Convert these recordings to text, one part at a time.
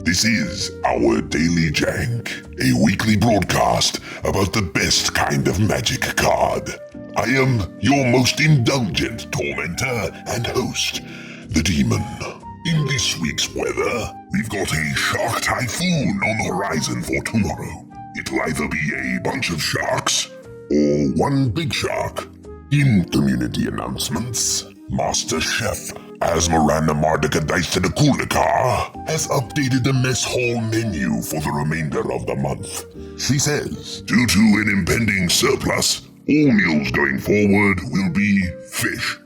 This is Our Daily Jank, a weekly broadcast about the best kind of magic card. I am your most indulgent tormentor and host, the Demon. In this week's weather, we've got a shark typhoon on the horizon for tomorrow. It'll either be a bunch of sharks or one big shark. In community announcements, Master Chef Asmarana Mardika Daisadakulakar has updated the mess hall menu for the remainder of the month. She says, due to an impending surplus, all meals going forward will be fish.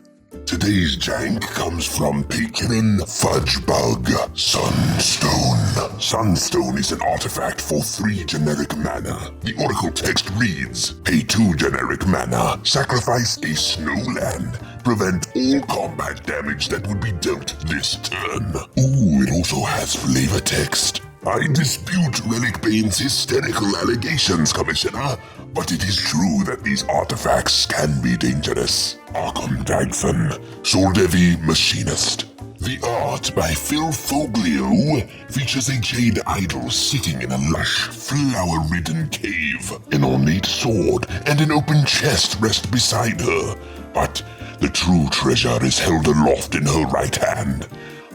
Today's jank comes from patron Fudgebug Sunstone. Sunstone is an artifact for 3 generic mana. The oracle text reads, pay 2 generic mana, sacrifice a snowland, prevent all combat damage that would be dealt this turn. Ooh, it also has flavor text. I dispute Relic Bane's hysterical allegations, Commissioner, but it is true that these artifacts can be dangerous. Arkham Dagson, Soldev Machinist. The art by Phil Foglio features a jade idol sitting in a lush, flower-ridden cave. An ornate sword and an open chest rest beside her, but the true treasure is held aloft in her right hand.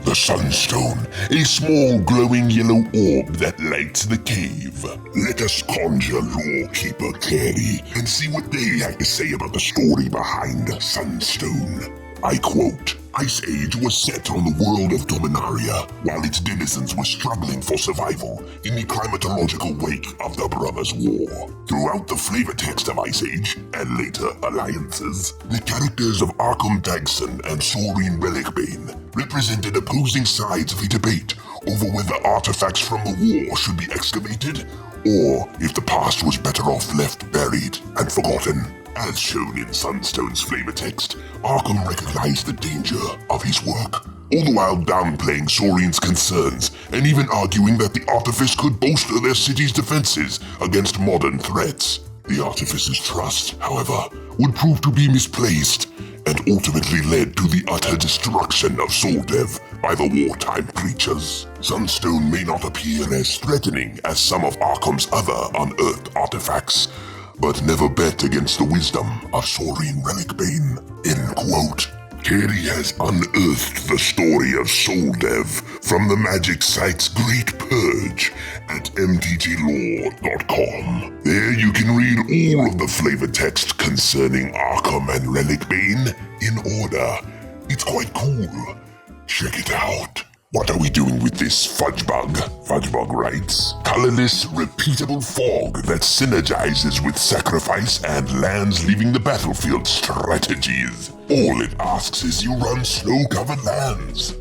The Sunstone, a small glowing yellow orb that lights the cave. Let us conjure Lawkeeper Carey and see what they have to say about the story behind Sunstone. I quote, Ice Age was set on the world of Dominaria while its denizens were struggling for survival in the climatological wake of the Brothers' War. Throughout the flavor text of Ice Age and later alliances, the characters of Arkham Dagson and Saurine Relicbane represented opposing sides of a debate over whether artifacts from the war should be excavated or if the past was better off left buried and forgotten. As shown in Sunstone's flavor text, Arkham recognized the danger of his work, all the while downplaying Saurine's concerns and even arguing that the artifice could bolster their city's defenses against modern threats. The artifice's trust, however, would prove to be misplaced and ultimately led to the utter destruction of Soldev by the wartime creatures. Sunstone may not appear as threatening as some of Arkham's other unearthed artifacts, but never bet against the wisdom of Saurine Relicbane. End quote. Carey has unearthed the story of Soldev from the magic site's Great Purge at mtglore.com. There you can read all of the flavor text concerning Arkham and Relicbane in order. It's quite cool. Check it out. What are we doing with this Fudgebug? Fudgebug writes, colorless, repeatable fog that synergizes with sacrifice and lands leaving the battlefield strategies. All it asks is you run snow-covered lands.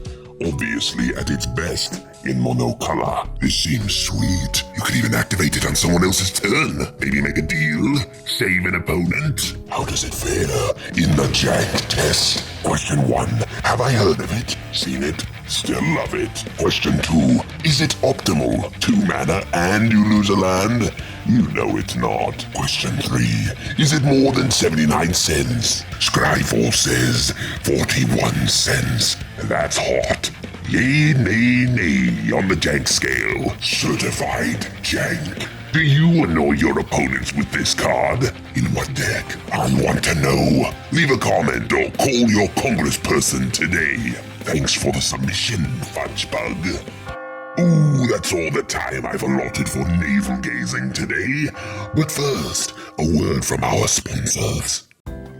Obviously at its best in monocolor. This seems sweet. You could even activate it on someone else's turn. Maybe make a deal, save an opponent. How does it fare in the jank test? Question 1, have I heard of it? Seen it? Still love it. Question 2, is it optimal? 2 mana and you lose a land? You know it's not. Question 3, is it more than 79 cents? Scryfall says 41 cents. That's hot. Yay, nay, nay on the jank scale. Certified jank. Do you annoy your opponents with this card? In what deck? I want to know. Leave a comment or call your congressperson today. Thanks for the submission, Fudgebug. Ooh, that's all the time I've allotted for navel-gazing today. But first, a word from our sponsors.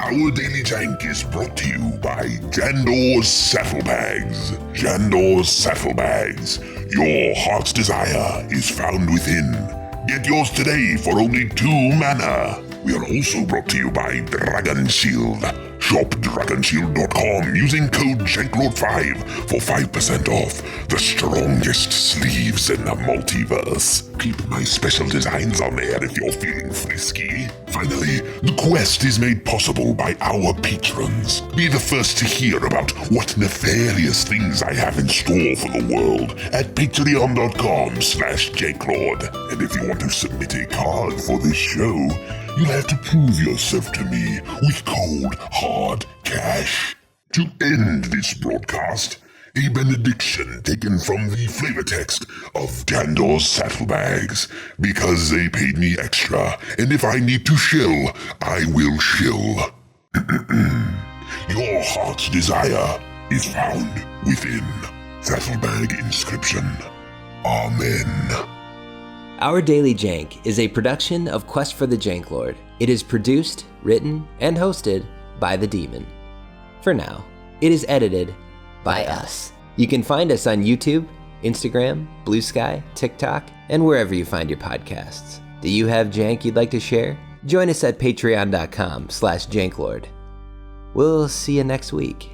Our Daily Jank is brought to you by Jandor's Saddlebags. Jandor's Saddlebags. Your heart's desire is found within. Get yours today for only 2 mana. We are also brought to you by Dragon Shield. Shop dragonshield.com using code JANKLORD5 for 5% off the strongest sleeves in the multiverse. Keep my special designs on there if you're feeling frisky. Finally, the quest is made possible by our patrons. Be the first to hear about what nefarious things I have in store for the world at patreon.com/Janklord. And if you want to submit a card for this show, you'll have to prove yourself to me with cold, hard cash. To end this broadcast, a benediction taken from the flavor text of Dandor's saddlebags, because they paid me extra, and if I need to shill, I will shill. Your heart's desire is found within. Saddlebag inscription. Amen. Our Daily Jank is a production of Quest for the Jank Lord. It is produced, written, and hosted by the Demon. For now, it is edited by us. You can find us on YouTube, Instagram, Blue Sky, TikTok, and wherever you find your podcasts. Do you have jank you'd like to share? Join us at patreon.com/janklord. We'll see you next week.